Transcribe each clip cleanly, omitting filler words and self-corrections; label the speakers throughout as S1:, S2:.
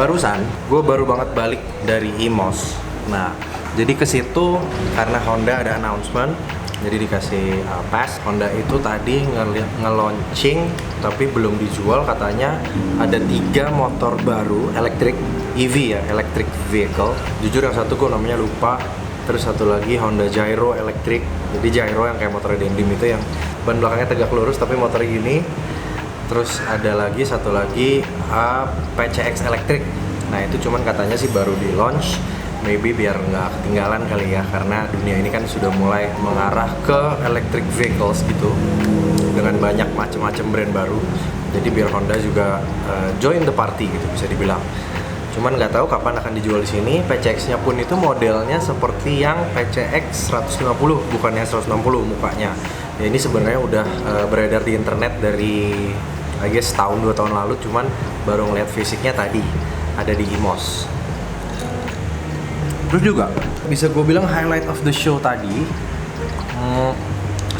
S1: Barusan gue baru banget balik dari IMOS. Nah, jadi ke situ karena Honda ada announcement, jadi dikasih pass. Honda itu tadi nge-launching tapi belum dijual, katanya ada 3 motor baru elektrik EV ya, electric vehicle. Jujur yang satu gue namanya lupa. Terus satu lagi Honda Gyro elektrik. Jadi Gyro yang kayak motor Dendim itu yang ban belakangnya tegak lurus tapi motornya gini. Terus ada lagi satu lagi PCX elektrik. Nah itu cuman katanya sih baru di launch, maybe biar nggak ketinggalan kali ya, karena dunia ini kan sudah mulai mengarah ke electric vehicles gitu dengan banyak macam-macam brand baru. Jadi biar Honda juga join the party gitu bisa dibilang. Cuman nggak tahu kapan akan dijual di sini. PCX-nya pun itu modelnya seperti yang PCX 150, bukannya 160 mukanya. Ya ini sebenarnya udah beredar di internet dari I guess tahun 2 tahun lalu, cuman baru ngeliat fisiknya tadi ada di IMOS. Terus juga bisa gue bilang highlight of the show tadi,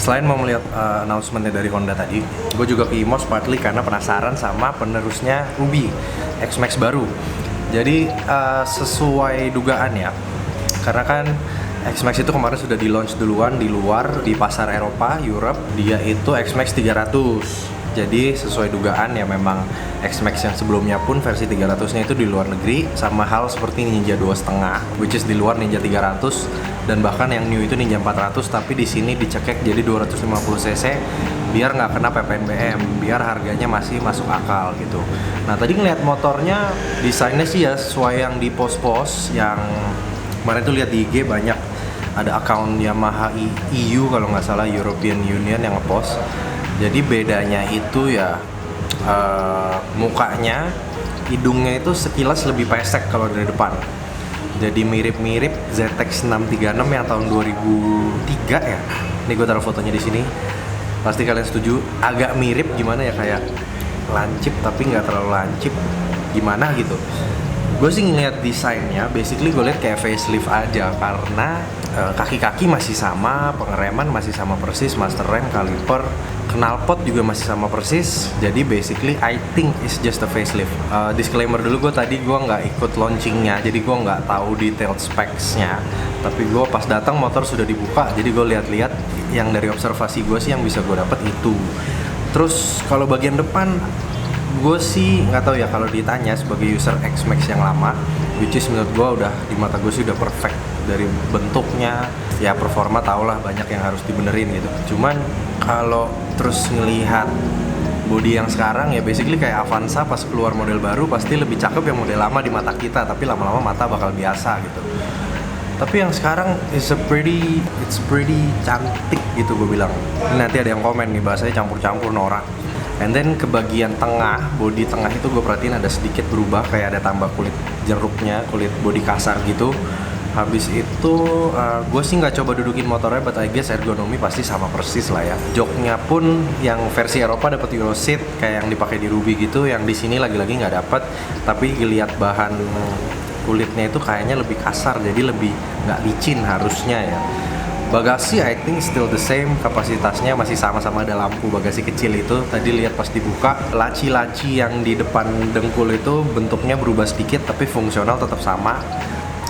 S1: selain mau melihat announcementnya dari Honda tadi, gue juga ke IMOS partly karena penasaran sama penerusnya Ruby X-Max baru. Jadi sesuai dugaan ya, karena kan X-Max itu kemarin sudah di launch duluan di luar, di pasar Eropa, Europe, dia itu X-Max 300. Jadi sesuai dugaan ya memang X-Max yang sebelumnya pun versi 300-nya itu di luar negeri, sama hal seperti Ninja 2.5, which is di luar Ninja 300, dan bahkan yang new itu Ninja 400, tapi di sini dicekek jadi 250 cc biar nggak kena PPNBM, biar harganya masih masuk akal gitu. Nah tadi ngeliat motornya, desainnya sih ya sesuai yang di pos-pos yang kemarin tuh lihat di IG, banyak ada akun Yamaha EU kalau nggak salah, European Union yang ngepost. Jadi bedanya itu ya mukanya, hidungnya itu sekilas lebih pesek kalau dari depan. Jadi mirip-mirip ZX 636 yang tahun 2003 ya. Ini gue taruh fotonya di sini. Pasti kalian setuju. Agak mirip gimana ya, kayak lancip tapi nggak terlalu lancip. Gimana gitu. Gue sih ngeliat desainnya, basically gue liat kayak facelift aja, karena kaki-kaki masih sama, pengereman masih sama persis, master rem, kaliper, knalpot juga masih sama persis. Jadi basically I think it's just a facelift. Disclaimer dulu, gue tadi gue nggak ikut launchingnya, jadi gue nggak tahu detailed specs-nya. Tapi gue pas datang motor sudah dibuka, jadi gue lihat-lihat yang dari observasi gue sih yang bisa gue dapat itu. Terus kalau bagian depan, gue sih nggak tahu ya, kalau ditanya sebagai user X-Max yang lama, which is menurut gue udah di mata gue sih udah perfect. Dari bentuknya, ya performa tau lah banyak yang harus dibenerin gitu. Cuman kalau terus ngelihat body yang sekarang ya basically kayak Avanza pas keluar model baru pasti lebih cakep yang model lama di mata kita, tapi lama-lama mata bakal biasa gitu. Tapi yang sekarang it's pretty cantik gitu gue bilang. Nanti ada yang komen nih bahasanya campur-campur norak. And then ke bagian tengah, body tengah itu gue perhatiin ada sedikit berubah, kayak ada tambah kulit jeruknya, kulit body kasar gitu. Habis itu gue sih nggak coba dudukin motornya, but I guess ergonomi pasti sama persis lah ya. Joknya pun yang versi Eropa dapat Euro seat kayak yang dipakai di Ruby gitu, yang di sini lagi-lagi nggak dapat. Tapi lihat bahan kulitnya itu kayaknya lebih kasar, jadi lebih nggak licin harusnya ya. Bagasi I think still the same, kapasitasnya masih sama-sama, ada lampu bagasi kecil itu. Tadi lihat pas dibuka, laci-laci yang di depan dengkul itu bentuknya berubah sedikit tapi fungsional tetap sama.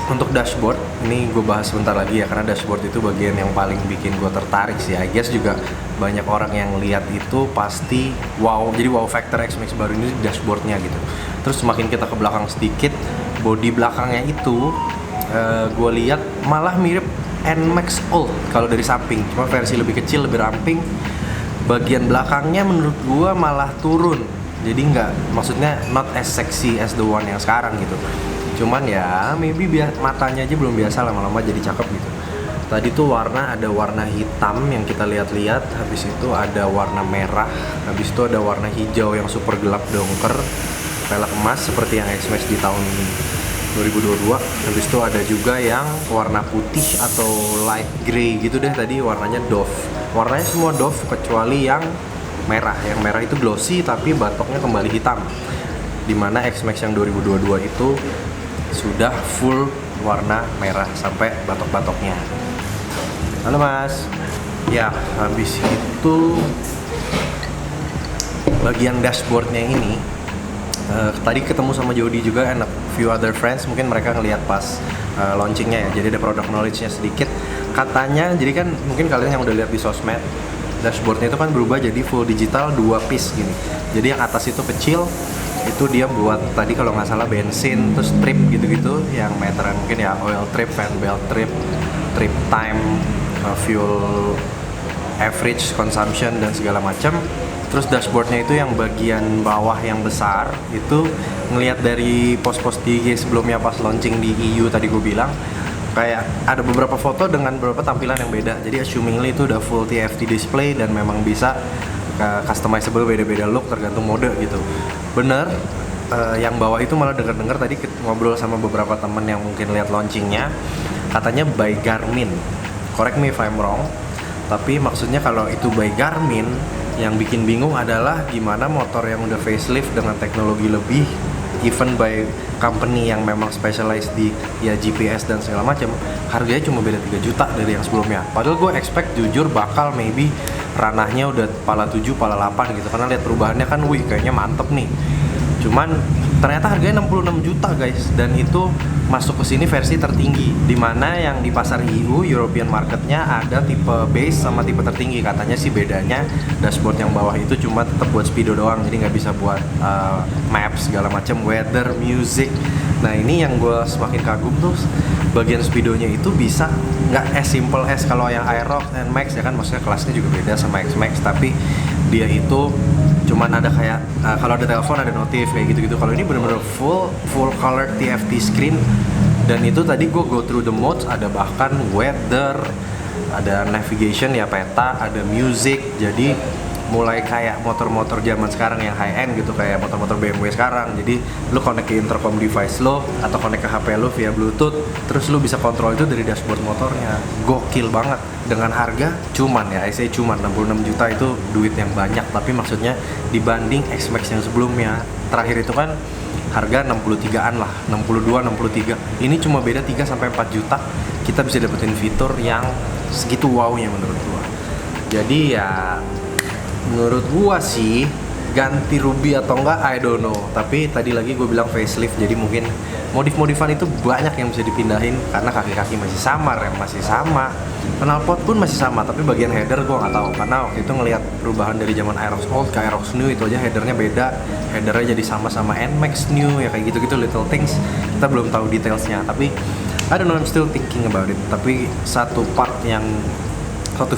S1: Untuk dashboard, ini gue bahas sebentar lagi ya, karena dashboard itu bagian yang paling bikin gue tertarik sih. I guess juga banyak orang yang lihat itu pasti wow, jadi wow factor X-Max baru ini dashboardnya gitu. Terus semakin kita ke belakang sedikit, bodi belakangnya itu gue lihat malah mirip NMAX Old kalau dari samping, cuma versi lebih kecil, lebih ramping. Bagian belakangnya menurut gue malah turun, jadi nggak, maksudnya not as sexy as the one yang sekarang gitu. Cuman ya maybe matanya aja belum biasa, lama-lama jadi cakep gitu. Tadi tuh ada warna hitam yang kita lihat-lihat, habis itu ada warna merah, habis itu ada warna hijau yang super gelap dongker, velg emas seperti yang X-Max di tahun 2022. Habis itu ada juga yang warna putih atau light grey gitu deh, tadi warnanya Dove. Warnanya semua Dove kecuali yang merah. Yang merah itu glossy tapi batoknya kembali hitam. Dimana X-Max yang 2022 itu sudah full warna merah sampai batok-batoknya. Halo mas. Ya, habis itu bagian dashboardnya ini tadi ketemu sama Jody juga and a few other friends, mungkin mereka ngelihat pas launchingnya ya, jadi ada product knowledge-nya sedikit. Katanya, jadi kan mungkin kalian yang udah lihat di sosmed, dashboardnya itu kan berubah jadi full digital 2 piece gini. Jadi yang atas itu kecil, itu dia buat tadi kalau nggak salah bensin, terus trip gitu-gitu, yang meteran mungkin ya, oil trip, fan belt trip, trip time, fuel average consumption dan segala macam. Terus dashboardnya itu yang bagian bawah yang besar itu, ngelihat dari post-post di IG sebelumnya pas launching di EU tadi gue bilang, kayak ada beberapa foto dengan beberapa tampilan yang beda. Jadi assumingly itu udah full TFT display dan memang bisa customizable, beda-beda look tergantung mode gitu. Bener, yang bawah itu malah denger-denger tadi ngobrol sama beberapa temen yang mungkin lihat launchingnya, katanya by Garmin. Correct me if I'm wrong, tapi maksudnya kalau itu by Garmin, yang bikin bingung adalah gimana motor yang udah facelift dengan teknologi lebih, even by company yang memang specialized di ya GPS dan segala macam, harganya cuma beda 3 juta dari yang sebelumnya. Padahal gue expect jujur bakal maybe ranahnya udah pala 7, pala 8 gitu, karena lihat perubahannya kan, wih kayaknya mantep nih. Cuman ternyata harganya 66 juta guys, dan itu masuk ke sini versi tertinggi, dimana yang di pasar EU, European marketnya ada tipe base sama tipe tertinggi. Katanya sih bedanya dashboard yang bawah itu cuma tetap buat speedo doang, jadi nggak bisa buat maps segala macam, weather, music. Nah ini yang gue semakin kagum tuh, bagian speedonya itu bisa nggak as simple as kalau yang Aerox and Max ya kan, maksudnya kelasnya juga beda sama X-Max, tapi dia itu cuman ada kayak kalau ada telepon ada notif kayak gitu-gitu. Kalau ini bener-bener full color TFT screen, dan itu tadi gue go through the modes, ada bahkan weather, ada navigation ya, peta, ada music. Jadi mulai kayak motor-motor zaman sekarang yang high end gitu, kayak motor-motor BMW sekarang. Jadi lu connect ke intercom device lo atau connect ke HP lo via Bluetooth, terus lu bisa kontrol itu dari dashboard motornya. Gokil banget. Dengan harga cuman ya, I say cuman 66 juta itu duit yang banyak, tapi maksudnya dibanding X-Max yang sebelumnya, terakhir itu kan harga 63-an lah, 62, 63. Ini cuma beda 3-4 juta, kita bisa dapetin fitur yang segitu wow-nya menurut gua. Jadi ya menurut gua sih ganti ruby atau enggak I don't know, tapi tadi lagi gue bilang facelift, jadi mungkin modif-modifan itu banyak yang bisa dipindahin, karena kaki-kaki masih sama, rem masih sama, knalpot pun masih sama, tapi bagian header gue nggak tahu, karena waktu itu ngelihat perubahan dari zaman Aerox Old ke Aerox New itu aja headernya beda, headernya jadi sama-sama NMAX New ya, kayak gitu-gitu little things, kita belum tahu detailsnya, tapi I don't know, I'm still thinking about it. Tapi satu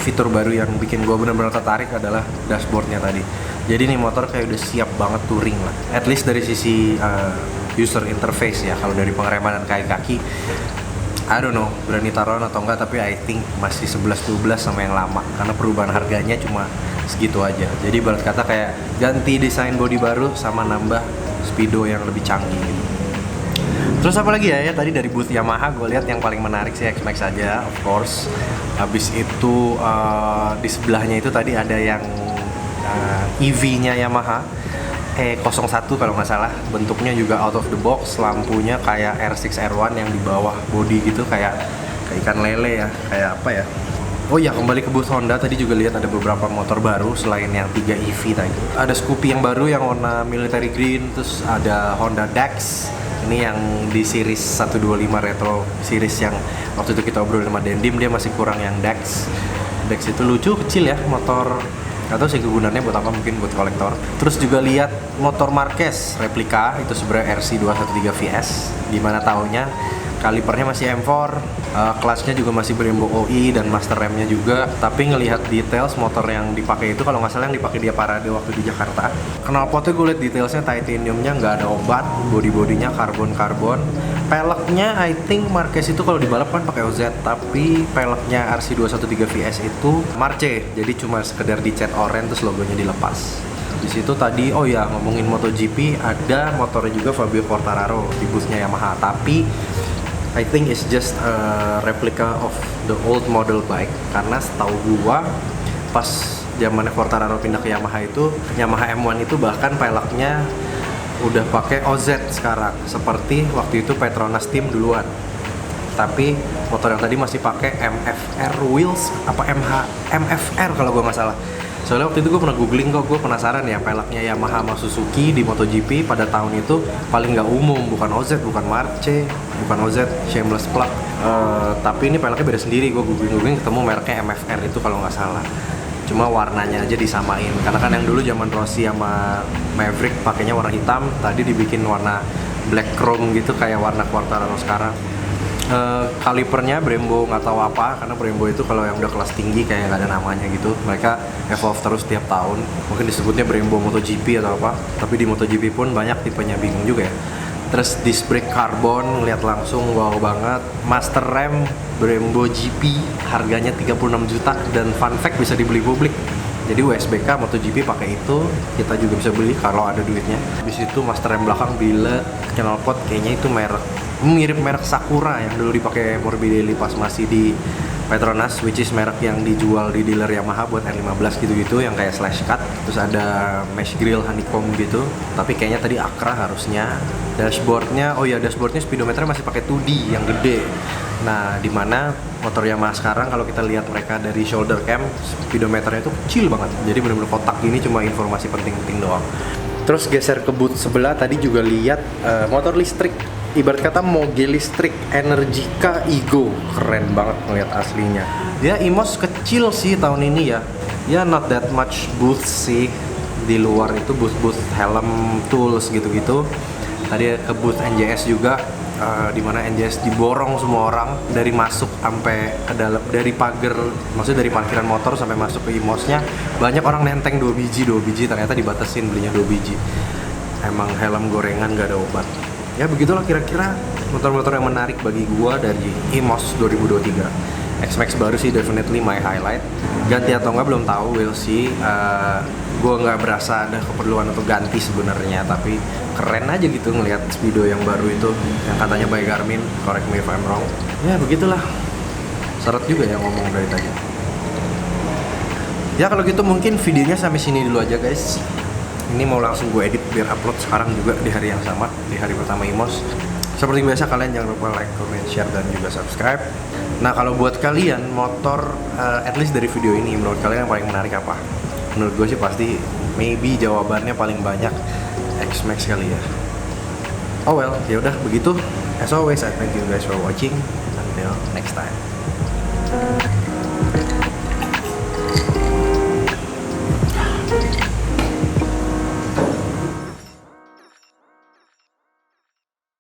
S1: fitur baru yang bikin gue benar-benar tertarik adalah dashboardnya tadi. Jadi nih motor kayak udah siap banget touring lah, at least dari sisi user interface ya. Kalau dari pengereman dan kaki, I don't know berani taruhan atau enggak, tapi I think masih 11-12 sama yang lama, karena perubahan harganya cuma segitu aja. Jadi ibarat kata kayak ganti desain body baru sama nambah speedo yang lebih canggih gitu. Terus apa lagi ya, tadi dari booth Yamaha gue lihat yang paling menarik sih X-Max aja, of course. Habis itu di sebelahnya itu tadi ada yang EV-nya Yamaha E01 kalau nggak salah. Bentuknya juga out of the box, lampunya kayak R6 R1 yang di bawah body gitu, kayak ikan lele ya, kayak apa ya, Oh ya, kembali ke booth Honda, tadi juga lihat ada beberapa motor baru selain yang 3 EV tadi. Ada Scoopy yang baru yang warna military green, terus ada Honda Dex. Ini yang di series 125 Retro series yang waktu itu kita obrol sama Dendim, dia masih kurang yang Dex. Dex itu lucu, kecil ya, motor atau sih kegunaannya buat apa, mungkin buat kolektor. Terus juga lihat motor Marquez replika, itu sebenarnya RC213 VS, dimana tahunnya kalipernya masih M4, kelasnya juga masih Brembo OI dan master remnya juga. Tapi ngelihat details motor yang dipakai itu, kalau nggak salah yang dipakai dia parade waktu di Jakarta. Knalpotnya gue lihat detailsnya titaniumnya, nggak ada obat, body-bodinya karbon-karbon. Peleknya I think Marquez itu kalau di balap kan pakai OZ, tapi peleknya RC213 VS itu Marce, jadi cuma sekedar dicat oranye terus logonya dilepas. Di situ tadi, oh ya, ngomongin MotoGP, ada motornya juga Fabio Quartararo di boothnya Yamaha, tapi I think it's just a replica of the old model bike, karena setahu gua pas zamannya Quartararo pindah ke Yamaha itu, Yamaha M1 itu bahkan peleknya udah pakai OZ sekarang, seperti waktu itu Petronas Team duluan. Tapi motor yang tadi masih pakai MFR wheels apa MFR kalau gua nggak salah. Soalnya waktu itu gue pernah googling kok, gue penasaran ya peleknya Yamaha sama Suzuki di MotoGP pada tahun itu paling nggak umum, bukan OZ, bukan Marce, bukan OZ, shameless plug. Tapi ini peleknya beda sendiri, gue googling ketemu mereknya MFR itu kalau nggak salah. Cuma warnanya aja disamain, karena kan yang dulu zaman Rossi sama Maverick pakainya warna hitam, tadi dibikin warna black chrome gitu kayak warna Quartararo sekarang. Kalipernya Brembo nggak tahu apa, karena Brembo itu kalau yang udah kelas tinggi kayak nggak ada namanya gitu, mereka evolve terus tiap tahun, mungkin disebutnya Brembo MotoGP atau apa, tapi di MotoGP pun banyak tipenya, bingung juga ya. Terus disc brake carbon, lihat langsung wow banget. Master rem Brembo GP, harganya 36 juta, dan fun fact bisa dibeli publik. Jadi USBK MotoGP pakai itu, kita juga bisa beli kalau ada duitnya. Habis itu master rem belakang bila knalpot, kayaknya itu mirip merek Sakura yang dulu dipakai Morbidelli pas masih di Petronas, which is merek yang dijual di dealer Yamaha buat N15 gitu-gitu, yang kayak slash cut. Terus ada mesh grill honeycomb gitu, tapi kayaknya tadi Acra harusnya. Dashboardnya, oh ya, dashboardnya speedometernya masih pakai 2D yang gede. Nah, dimana motor Yamaha sekarang kalau kita lihat mereka dari shoulder cam, speedometernya itu kecil banget, jadi benar-benar kotak gini, cuma informasi penting-penting doang. Terus geser ke booth sebelah, tadi juga lihat motor listrik, ibarat kata moge listrik Energica Ego, keren banget ngeliat aslinya. Ya Imos kecil sih tahun ini ya, not that much booth sih. Di luar itu booth helm, tools gitu-gitu. Tadi ke booth NJS juga, dimana NJS diborong semua orang dari masuk sampai ke dalam, dari pagar, maksudnya dari parkiran motor sampai masuk ke Imosnya, banyak orang nenteng 2 biji, ternyata dibatasin belinya 2 biji. Emang helm gorengan gak ada obat. Ya begitulah kira-kira motor-motor yang menarik bagi gua dari Imos 2023. X-Max baru sih definitely my highlight. Ganti atau enggak belum tahu, we'll see. Gua nggak berasa ada keperluan untuk ganti sebenarnya, tapi keren aja gitu ngelihat Speedo yang baru itu, yang katanya by Garmin, correct me if I'm wrong. Ya begitulah, seret juga ya ngomong dari tadi. Ya kalau gitu mungkin videonya sampai sini dulu aja guys. Ini mau langsung gue edit biar upload sekarang juga di hari yang sama, di hari pertama Imos. Seperti biasa kalian jangan lupa like, comment, share, dan juga subscribe. Nah kalau buat kalian motor, at least dari video ini, menurut kalian yang paling menarik apa? Menurut gue sih pasti maybe jawabannya paling banyak X-Max kali ya. Oh well, ya udah begitu. As always, I thank you guys for watching. Until next time.